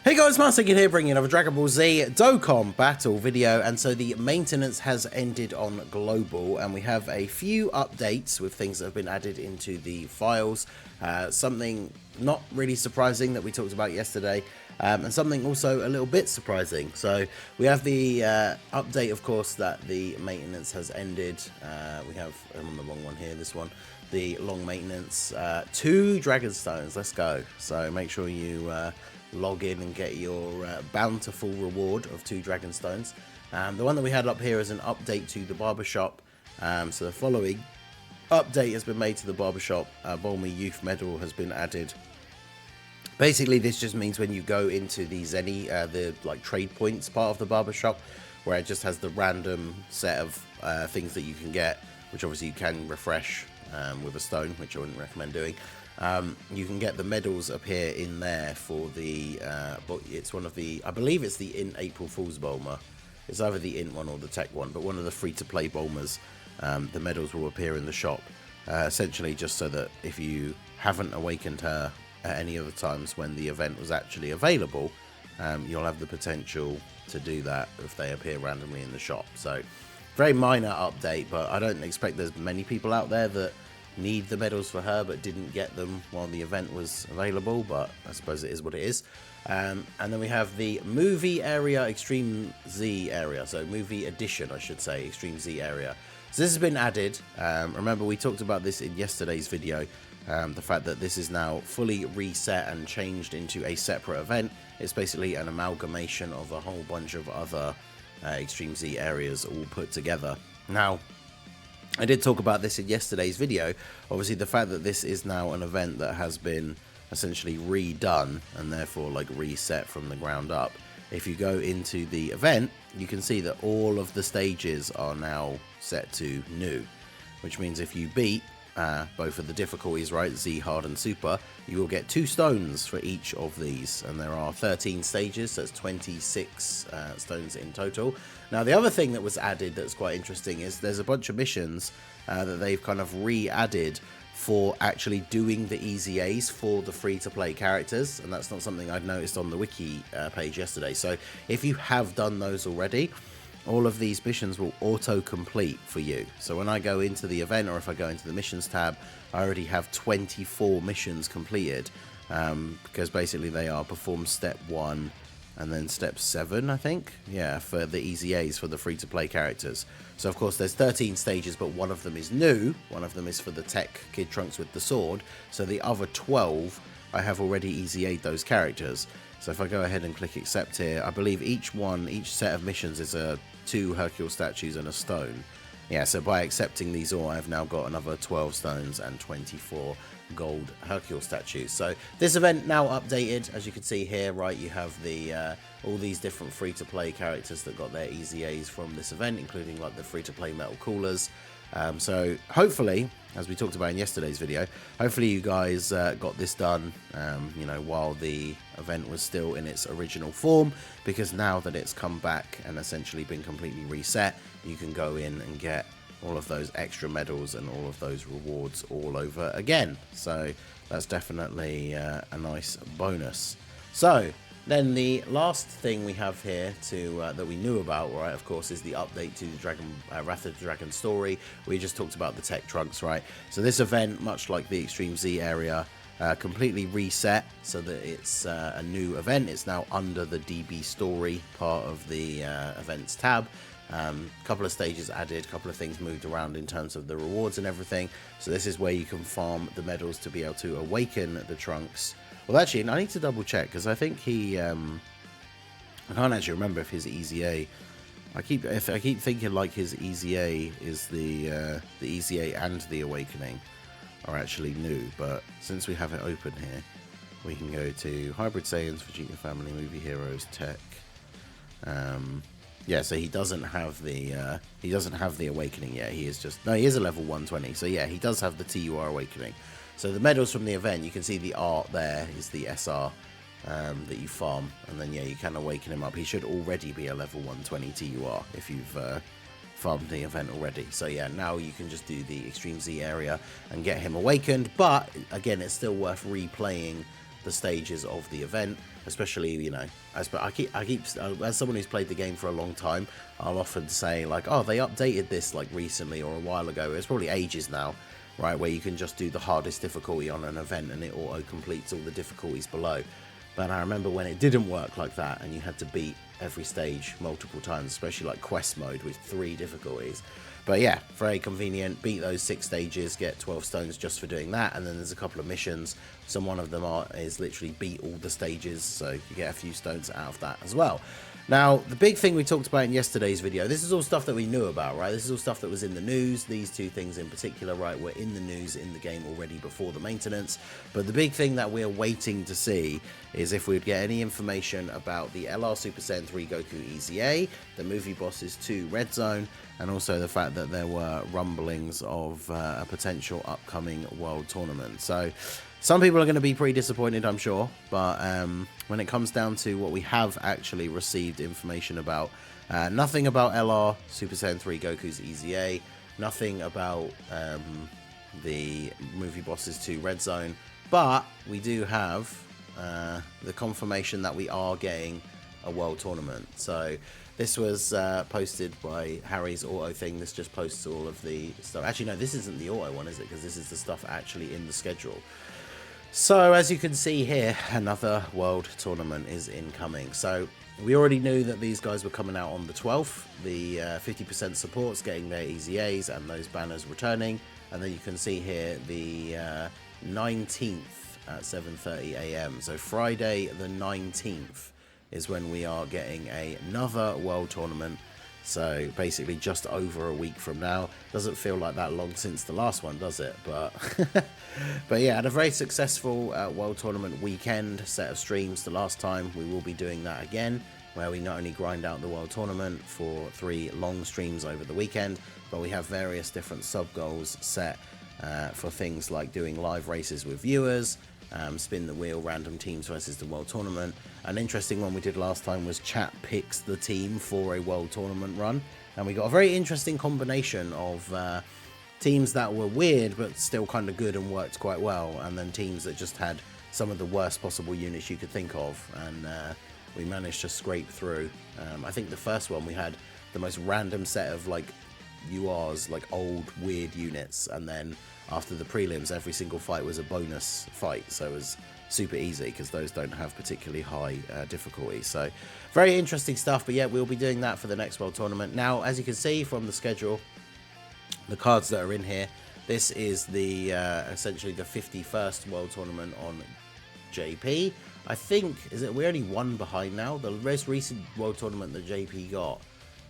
Hey guys, Master here bringing another Dragon Ball Z Dokkan battle video, and so the maintenance has ended on global and we have a few updates with things that have been added into the files, something not really surprising that we talked about yesterday, and something also a little bit surprising. So we have the update, of course, that the maintenance has ended. We have, I'm on the wrong one here, this one, the long maintenance, 2 Dragon Stones, let's go. So make sure you log in and get your bountiful reward of 2 Dragon Stones. The one that we had up here is an update to the barbershop. So the following update has been made to the barbershop. Bolmy Youth Medal has been added. Basically, this just means when you go into the Zenny, the like trade points part of the barbershop, where it just has the random set of things that you can get, which obviously you can refresh with a stone, which I wouldn't recommend doing. You can get the medals appear in there for the, it's one of the, I believe it's the Int April Fool's Bulma. It's either the Int one or the Tech one, but one of the free-to-play Bulmas, the medals will appear in the shop. Essentially just so that if you haven't awakened her at any other times when the event was actually available, you'll have the potential to do that if they appear randomly in the shop. So, very minor update, but I don't expect there's many people out there that need the medals for her but didn't get them while the event was available, but I suppose it is what it is. And then we have the movie area, Extreme Z area, so movie edition I should say, Extreme Z area. So this has been added. Remember we talked about this in yesterday's video, the fact that this is now fully reset and changed into a separate event. It's basically an amalgamation of a whole bunch of other Extreme Z areas all put together. Now I did talk about this in yesterday's video. Obviously the fact that this is now an event that has been essentially redone and therefore like reset from the ground up. If you go into the event, you can see that all of the stages are now set to new, which means if you beat both of the difficulties, right, Z, Hard and Super, you will get 2 stones for each of these, and there are 13 stages, so it's 26 stones in total. Now the other thing that was added that's quite interesting is there's a bunch of missions that they've kind of re-added for actually doing the EZAs for the free-to-play characters, and that's not something I'd noticed on the wiki page yesterday. So if you have done those already, all of these missions will auto-complete for you. So when I go into the event, or if I go into the missions tab, I already have 24 missions completed, because basically they are perform step 1 and then step 7, I think, yeah, for the EZAs for the free-to-play characters. So of course there's 13 stages, but one of them is new, one of them is for the Tech Kid Trunks with the sword, so the other 12 I have already EZA'd those characters. So if I go ahead and click accept here, I believe each set of missions is 2 Hercule statues and a stone. Yeah, so by accepting these all, I've now got another 12 stones and 24 gold Hercule statues. So this event now updated, as you can see here, right, you have the all these different free-to-play characters that got their EZAs from this event, including like the free-to-play metal coolers. So hopefully, as we talked about in yesterday's video, hopefully you guys got this done, you know, while the event was still in its original form, because now that it's come back and essentially been completely reset, you can go in and get all of those extra medals and all of those rewards all over again. So that's definitely a nice bonus. So then the last thing we have here to that we knew about, right, of course, is the update to the Dragon Wrath of the Dragon story. We just talked about the Tech Trunks, right? So this event, much like the Extreme Z area, completely reset so that it's a new event. It's now under the DB story part of the events tab. Couple of stages added, couple of things moved around in terms of the rewards and everything. So this is where you can farm the medals to be able to awaken the Trunks. Well, actually, I need to double check, because I think he, I can't actually remember if his EZA, I keep thinking like his EZA is the EZA and the Awakening are actually new, but since we have it open here, we can go to Hybrid Saiyans, Vegeta Family, Movie Heroes, Tech. Yeah, so he doesn't have the Awakening yet. He is just, no, he is a level 120. So yeah, he does have the TUR Awakening. So the medals from the event, you can see the art there is the SR that you farm, and then yeah, you can awaken him up. He should already be a level 120 TUR if you've farmed the event already. So yeah, now you can just do the Extreme Z area and get him awakened. But again, it's still worth replaying the stages of the event, especially, you know, as someone who's played the game for a long time, I'll often say like, oh, they updated this like recently or a while ago. It's probably ages now, right, where you can just do the hardest difficulty on an event and it auto completes all the difficulties below. But I remember when it didn't work like that and you had to beat every stage multiple times, especially like quest mode with 3 difficulties. But yeah, very convenient. Beat those 6 stages, get 12 stones just for doing that. And then there's a couple of missions. One of them is literally beat all the stages, so you get a few stones out of that as well. Now, the big thing we talked about in yesterday's video, this is all stuff that we knew about, right? This is all stuff that was in the news. These 2 things in particular, right, were in the news in the game already before the maintenance. But the big thing that we're waiting to see is if we'd get any information about the LR Super Saiyan 3 Goku EZA, the Movie Bosses 2 Red Zone, and also the fact that there were rumblings of a potential upcoming World Tournament. So some people are going to be pretty disappointed, I'm sure, but when it comes down to what we have actually received information about, nothing about LR Super Saiyan 3 Goku's EZA, nothing about the Movie Bosses 2 Red Zone, but we do have the confirmation that we are getting a World Tournament. So this was posted by Harry's auto thing. This just posts all of the stuff. Actually, no, this isn't the auto one, is it? Because this is the stuff actually in the schedule. So as you can see here, another World Tournament is incoming. So we already knew that these guys were coming out on the 12th. The 50% support's getting their EZAs and those banners returning. And then you can see here the 19th at 7:30 AM. So Friday the 19th is when we are getting another World Tournament. So basically just over a week from now. Doesn't feel like that long since the last one, does it? But but yeah, had a very successful World Tournament weekend set of streams the last time. We will be doing that again, where we not only grind out the World Tournament for 3 long streams over the weekend, but we have various different sub goals set for things like doing live races with viewers, spin the wheel, random teams versus the World Tournament. An interesting one we did last time was chat picks the team for a World Tournament run, and we got a very interesting combination of teams that were weird but still kind of good and worked quite well, and then teams that just had some of the worst possible units you could think of, and we managed to scrape through. I think the first one we had the most random set of like URs, like old weird units, and then after the prelims every single fight was a bonus fight, so it was super easy because those don't have particularly high difficulty. So very interesting stuff. But yeah, we'll be doing that for the next World Tournament. Now, as you can see from the schedule, the cards that are in here, this is the essentially the 51st World Tournament on JP. I think, we're only 1 behind now. The most recent World Tournament that JP got,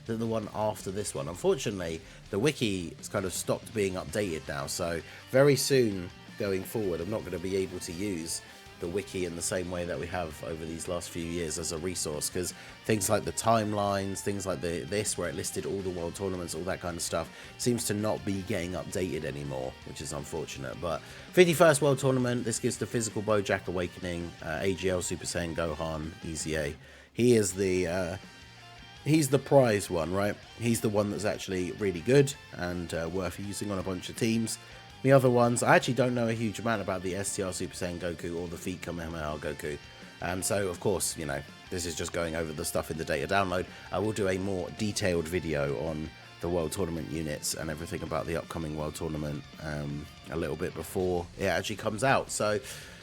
the one after this one. Unfortunately, the wiki has kind of stopped being updated now, so very soon going forward I'm not going to be able to use the wiki in the same way that we have over these last few years as a resource, because things like the timelines, things like this where it listed all the World Tournaments, all that kind of stuff, seems to not be getting updated anymore, which is unfortunate. But 51st World Tournament, this gives the Physical Bojack Awakening, AGL Super Saiyan Gohan EZA. He is the he's the prize one, right? He's the one that's actually really good and worth using on a bunch of teams. The other ones, I actually don't know a huge amount about the STR Super Saiyan Goku or the Feet Kamehameha Goku. So, of course, you know, this is just going over the stuff in the data download. I will do a more detailed video on the World Tournament units and everything about the upcoming World Tournament a little bit before it actually comes out. So,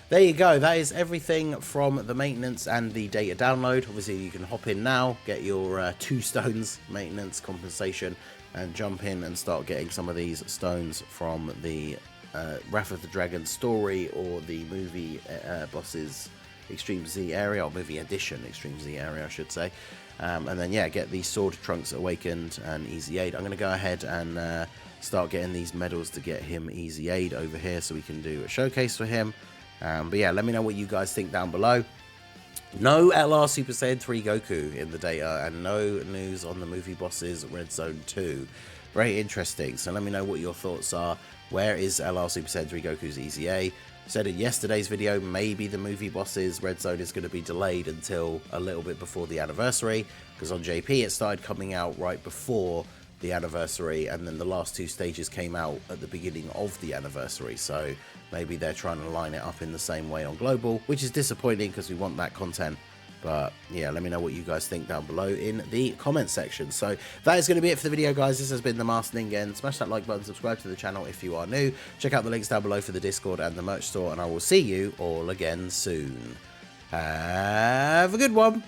there you go. That is everything from the maintenance and the data download. Obviously, you can hop in now, get your 2 stones maintenance compensation, and jump in and start getting some of these stones from the Wrath of the Dragon story or the movie Bosses Extreme Z area, or movie edition Extreme Z area, I should say. And then, yeah, get these Sword Trunks Awakened and EZA'd. I'm going to go ahead and start getting these medals to get him EZA'd over here so we can do a showcase for him. But yeah, let me know what you guys think down below. No LR Super Saiyan 3 Goku in the data, and no news on the Movie Bosses Red Zone 2. Very interesting. So let me know what your thoughts are. Where is LR Super Saiyan 3 Goku's EZA? Said in yesterday's video, maybe the Movie Bosses Red Zone is going to be delayed until a little bit before the anniversary, because on JP it started coming out right before the anniversary, and then the last 2 stages came out at the beginning of the anniversary, so maybe they're trying to line it up in the same way on global, which is disappointing because we want that content. But yeah, let me know what you guys think down below in the comment section. So that is going to be it for the video, guys. This has been the Master Ningen. Smash that like button, subscribe to the channel if you are new. Check out the links down below for the Discord and the merch store, and I will see you all again soon. Have a good one.